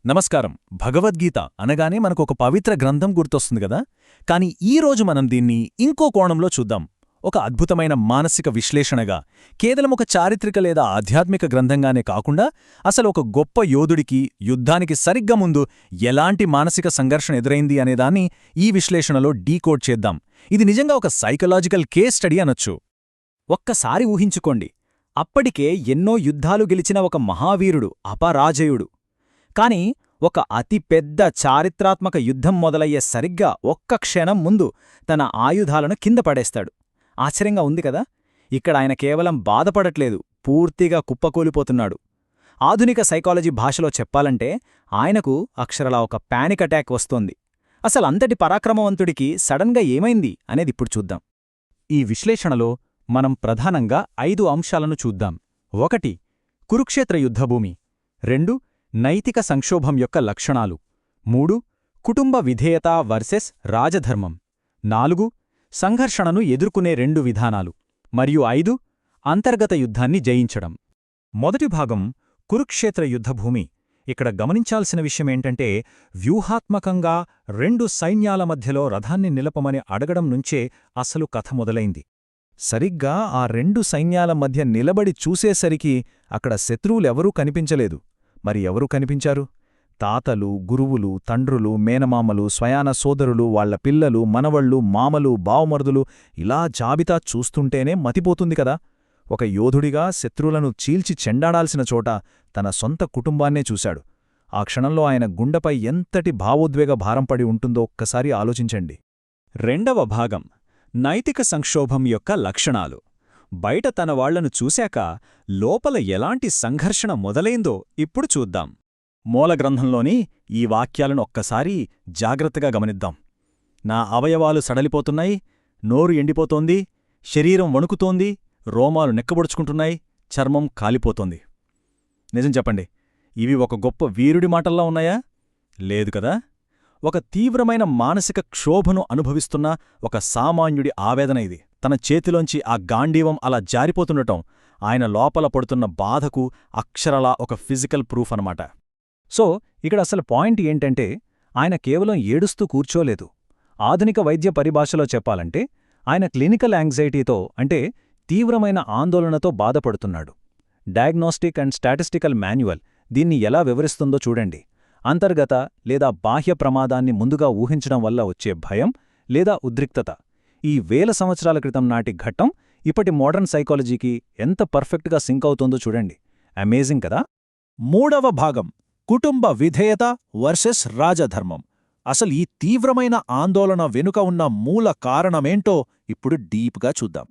నమస్కారం. భగవద్గీత అనగానే మనకొక పవిత్ర గ్రంథం గుర్తొస్తుంది గదా. కాని ఈరోజు మనం దీన్ని ఇంకో కోణంలో చూద్దాం. ఒక అద్భుతమైన మానసిక విశ్లేషణగా, కేవలం ఒక చారిత్రక లేదా ఆధ్యాత్మిక గ్రంథంగానే కాకుండా అసలు ఒక గొప్ప యోధుడికి యుద్ధానికి సరిగ్గా ముందు ఎలాంటి మానసిక సంఘర్షణ ఎదురైంది అనేదాన్ని ఈ విశ్లేషణలో డీకోడ్ చేద్దాం. ఇది నిజంగా ఒక సైకలాజికల్ కేస్ స్టడీ అనొచ్చు. ఒక్కసారి ఊహించుకోండి, అప్పటికే ఎన్నో యుద్ధాలు గెలిచిన ఒక మహావీరుడు, అపరాజయుడు. కాని ఒక అతిపెద్ద చారిత్రాత్మక యుద్ధం మొదలయ్యే సరిగ్గా ఒక్క క్షణం ముందు తన ఆయుధాలను కింద పడేస్తాడు. ఆశ్చర్యంగా ఉంది కదా. ఇక్కడ ఆయన కేవలం బాధపడట్లేదు, పూర్తిగా కుప్పకూలిపోతున్నాడు. ఆధునిక సైకాలజీ భాషలో చెప్పాలంటే ఆయనకు అక్షరలా ఒక పానిక్ అటాక్ వస్తోంది. అసలంతటి పరాక్రమవంతుడికి సడన్గా ఏమైంది అనేదిప్పుడు చూద్దాం. ఈ విశ్లేషణలో మనం ప్రధానంగా 5 అంశాలను చూద్దాం. 1. కురుక్షేత్ర యుద్ధభూమి. 2. నైతిక సంక్షోభం యొక్క లక్షణాలు. 3. కుటుంబ విధేయత వర్సెస్ రాజధర్మం. 4. సంఘర్షణను ఎదుర్కొనే 2 విధానాలు. మరియు 5. అంతర్గత యుద్ధాన్ని జయించడం. మొదటి భాగం కురుక్షేత్ర యుద్ధభూమి. ఇక్కడ గమనించాల్సిన విషయమేంటంటే, వ్యూహాత్మకంగా 2 సైన్యాల మధ్యలో రథాన్ని నిలపమని అడగడం నుంచే అసలు కథ మొదలైంది. సరిగ్గా ఆ 2 సైన్యాల మధ్య నిలబడి చూసేసరికి అక్కడ శత్రువులెవరూ కనిపించలేదు. మరి ఎవరు కనిపించారు? తాతలు, గురువులు, తండ్రులు, మేనమామలు, స్వయాన సోదరులు, వాళ్ల పిల్లలు, మనవళ్ళు, మామలు, బావమరుదులు, ఇలా జాబితా చూస్తుంటేనే మతిపోతుంది కదా. ఒక యోధుడిగా శత్రువులను చీల్చి చెండాడాల్సిన చోట తన సొంత కుటుంబాన్నే చూశాడు. ఆ క్షణంలో ఆయన గుండెపై ఎంతటి భావోద్వేగ భారంపడి ఉంటుందో ఒక్కసారి ఆలోచించండి. రెండవ భాగం నైతిక సంక్షోభం యొక్క లక్షణాలు. బయట తన వాళ్లను చూశాక లోపల ఎలాంటి సంఘర్షణ మొదలైందో ఇప్పుడు చూద్దాం. మూలగ్రంథంలోని ఈ వాక్యాలను ఒక్కసారి జాగ్రత్తగా గమనిద్దాం. నా అవయవాలు సడలిపోతున్నాయి, నోరు ఎండిపోతోంది, శరీరం వణుకుతోంది, రోమాలు నెక్కబొడుచుకుంటున్నాయి, చర్మం కాలిపోతోంది. నిజం చెప్పండి, ఇవి ఒక గొప్ప వీరుడి మాటల్లా ఉన్నాయా? లేదు కదా. ఒక తీవ్రమైన మానసిక క్షోభను అనుభవిస్తున్న ఒక సామాన్యుడి ఆవేదన ఇది. తన చేతిలోంచి ఆ గాండీవం అలా జారిపోతుండటం ఆయన లోపల పడుతున్న బాధకు అక్షరలా ఒక ఫిజికల్ ప్రూఫ్ అనమాట. సో ఇక్కడ అసలు పాయింట్ ఏంటంటే, ఆయన కేవలం ఏడుస్తూ కూర్చోలేదు. ఆధునిక వైద్య పరిభాషలో చెప్పాలంటే ఆయన క్లినికల్ యాంగ్జైటీతో, అంటే తీవ్రమైన ఆందోళనతో బాధపడుతున్నాడు. డయాగ్నోస్టిక్ అండ్ స్టాటిస్టికల్ మాన్యువల్ దీన్ని ఎలా వివరిస్తుందో చూడండి. అంతర్గత లేదా బాహ్య ప్రమాదాన్ని ముందుగా ఊహించడం వల్ల వచ్చే భయం లేదా ఉద్రిక్తత. ఈ వేల సంవత్సరాల క్రితం నాటి ఘట్టం ఇప్పటి మోడర్న్ సైకాలజీకి ఎంత పర్ఫెక్ట్గా సింక్ అవుతోందో చూడండి. అమేజింగ్ కదా. మూడవ భాగం కుటుంబ విధేయత వర్సెస్ రాజధర్మం. అసలు ఈ తీవ్రమైన ఆందోళన వెనుక ఉన్న మూల కారణమేంటో ఇప్పుడు డీప్గా చూద్దాం.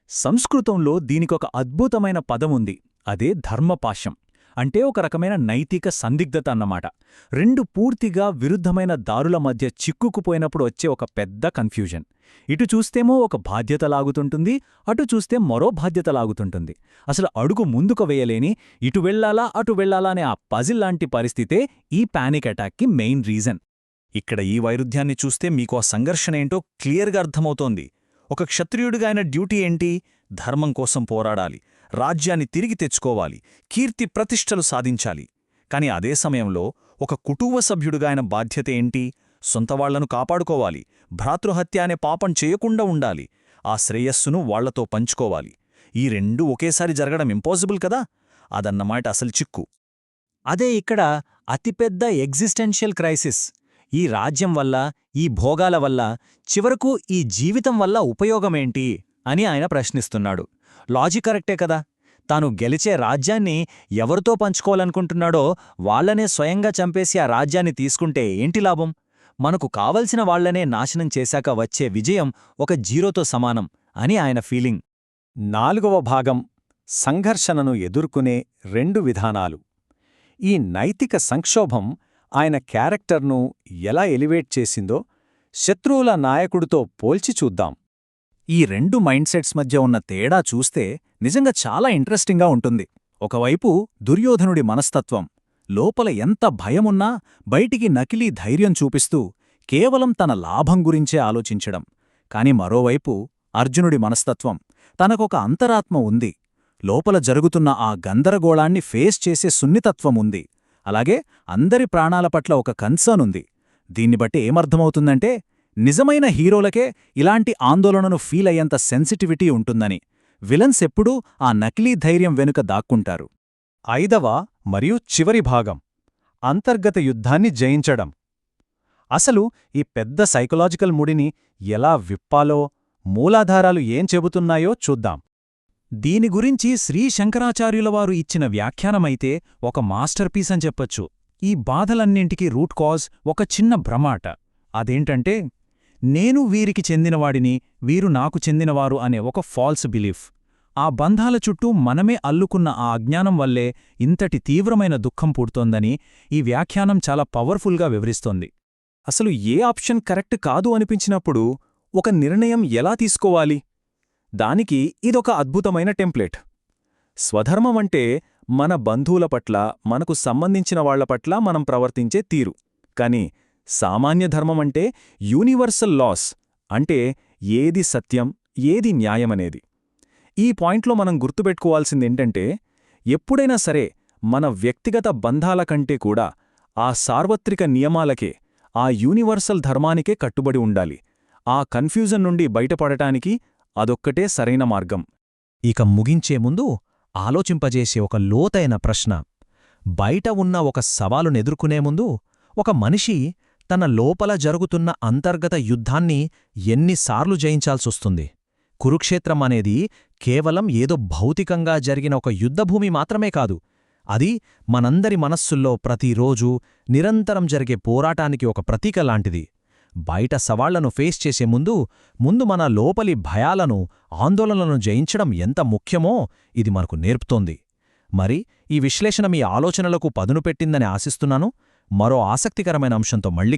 సంస్కృతంలో దీనికొక అద్భుతమైన పదముంది, అదే ధర్మపాశం. అంటే ఒక రకమైన నైతిక సందిగ్ధత అన్నమాట. 2 పూర్తిగా విరుద్ధమైన దారుల మధ్య చిక్కుకుపోయినప్పుడు వచ్చే ఒక పెద్ద కన్ఫ్యూజన్. ఇటు చూస్తేమో ఒక బాధ్యత లాగుతుంటుంది, అటు చూస్తే మరో బాధ్యత లాగుతుంటుంది. అసలు అడుగు ముందుకు వేయలేని, ఇటు వెళ్లాలా అటు వెళ్లాలా అనే ఆ పజిల్ లాంటి పరిస్థితే ఈ పానిక్ అటాక్కి మెయిన్ రీజన్. ఇక్కడ ఈ వైరుధ్యాన్ని చూస్తే మీకు ఆ సంఘర్షణ ఏంటో క్లియర్గా అర్థమవుతోంది. ఒక క్షత్రియుడిగా ఆయన డ్యూటీ ఏంటి? ధర్మం కోసం పోరాడాలి, రాజ్యాన్ని తిరిగి తెచ్చుకోవాలి, కీర్తి ప్రతిష్టలు సాధించాలి. కాని అదే సమయంలో ఒక కుటుంబ సభ్యుడిగా ఆయన బాధ్యత ఏంటి? సొంతవాళ్లను కాపాడుకోవాలి, భ్రాతృహత్య అనే పాపం చేయకుండా ఉండాలి, ఆ శ్రేయస్సును వాళ్లతో పంచుకోవాలి. ఈ 2 ఒకేసారి జరగడం ఇంపాసిబుల్ కదా. అదన్నమాట అసలు చిక్కు. అదే ఇక్కడ అతిపెద్ద ఎగ్జిస్టెన్షియల్ క్రైసిస్. ఈ రాజ్యం వల్ల, ఈ భోగాల వల్ల, చివరకు ఈ జీవితం వల్ల ఉపయోగమేంటి అని ఆయన ప్రశ్నిస్తున్నాడు. లాజిక్ కరెక్టే కదా. తాను గెలిచే రాజ్యాన్ని ఎవరితో పంచుకోవాలనుకుంటున్నాడో వాళ్లనే స్వయంగా చంపేసి ఆ రాజ్యాన్ని తీసుకుంటే ఏంటి లాభం? మనకు కావలసిన వాళ్లనే నాశనం చేశాక వచ్చే విజయం ఒక జీరోతో సమానం అని ఆయన ఫీలింగ్. 4వ భాగం సంఘర్షణను ఎదుర్కొనే 2 విధానాలు. ఈ నైతిక సంక్షోభం ఆయన క్యారెక్టర్ను ఎలా ఎలివేట్ చేసిందో శత్రువుల నాయకుడితో పోల్చి చూద్దాం. ఈ 2 మైండ్సెట్స్ మధ్య ఉన్న తేడా చూస్తే నిజంగా చాలా ఇంట్రెస్టింగ్గా ఉంటుంది. ఒకవైపు దుర్యోధనుడి మనస్తత్వం, లోపల ఎంత భయమున్నా బయటికి నకిలీ ధైర్యం చూపిస్తూ కేవలం తన లాభం గురించే ఆలోచించడం. కాని మరోవైపు అర్జునుడి మనస్తత్వం, తనకొక అంతరాత్మ ఉంది, లోపల జరుగుతున్న ఆ గందరగోళాన్ని ఫేస్ చేసే సున్నితత్వముంది. అలాగే అందరి ప్రాణాల పట్ల ఒక కన్సర్న్ ఉంది. దీన్ని బట్టి ఏమర్థమవుతుందంటే నిజమైన హీరోలకే ఇలాంటి ఆందోళనను ఫీల్ అయ్యేంత సెన్సిటివిటీ ఉంటుందని. విలన్స్ ఎప్పుడూ ఆ నకిలీ ధైర్యం వెనుక దాక్కుంటారు. 5వ మరియు చివరి భాగం అంతర్గత యుద్ధాన్ని జయించడం. అసలు ఈ పెద్ద సైకలాజికల్ ముడిని ఎలా విప్పాలో, మూలాధారాలు ఏం చెబుతున్నాయో చూద్దాం. దీని గురించి శ్రీ శంకరాచార్యులవారు ఇచ్చిన వ్యాఖ్యానమైతే ఒక మాస్టర్ పీస్ అని చెప్పొచ్చు. ఈ బాధలన్నింటికీ రూట్ కాజ్ ఒక చిన్న భ్రమాట. అదేంటంటే నేను వీరికి చెందినవాడిని, వీరు నాకు చెందినవారు అనే ఒక ఫాల్స్ బిలీఫ్. ఆ బంధాల చుట్టూ మనమే అల్లుకున్న ఆ అజ్ఞానం వల్లే ఇంతటి తీవ్రమైన దుఃఖం పుడుతోందని ఈ వ్యాఖ్యానం చాలా పవర్ఫుల్గా వివరిస్తోంది. అసలు ఏ ఆప్షన్ కరెక్ట్ కాదు అనిపించినప్పుడు ఒక నిర్ణయం ఎలా తీసుకోవాలి? దానికి ఇదొక అద్భుతమైన టెంప్లెట్. స్వధర్మమంటే మన బంధువుల పట్ల, మనకు సంబంధించిన వాళ్ల పట్ల మనం ప్రవర్తించే తీరు. కాని సామాన్య ధర్మమంటే యూనివర్సల్ లాస్, అంటే ఏది సత్యం, ఏది న్యాయమనేది. ఈ పాయింట్లో మనం గుర్తుపెట్టుకోవాల్సిందేంటంటే ఎప్పుడైనా సరే మన వ్యక్తిగత బంధాల కంటే కూడా ఆ సార్వత్రిక నియమాలకే, ఆ యూనివర్సల్ ధర్మానికే కట్టుబడి ఉండాలి. ఆ కన్ఫ్యూజన్ నుండి బయటపడటానికి అదొక్కటే సరైన మార్గం. ఇక ముగించే ముందు ఆలోచింపజేసే ఒక లోతైన ప్రశ్న. బయట ఉన్న ఒక సవాలునెదుర్కొనే ముందు ఒక మనిషి తన లోపల జరుగుతున్న అంతర్గత యుద్ధాన్ని ఎన్నిసార్లు జయించాల్సొస్తుంది? కురుక్షేత్రం అనేది కేవలం ఏదో భౌతికంగా జరిగిన ఒక యుద్ధభూమి మాత్రమే కాదు. అది మనందరి మనస్సుల్లో ప్రతిరోజూ నిరంతరం జరిగే పోరాటానికి ఒక ప్రతీక లాంటిది. బయట సవాళ్లను ఫేస్ చేసే ముందు మన లోపలి భయాలను, ఆందోళనలను జయించడం ఎంత ముఖ్యమో ఇది మనకు నేర్పుతోంది. మరి ఈ విశ్లేషణ మీ ఆలోచనలకు పదును పెట్టిందని ఆశిస్తున్నాను. మరో ఆసక్తికరమైన అంశంతో మళ్ళీ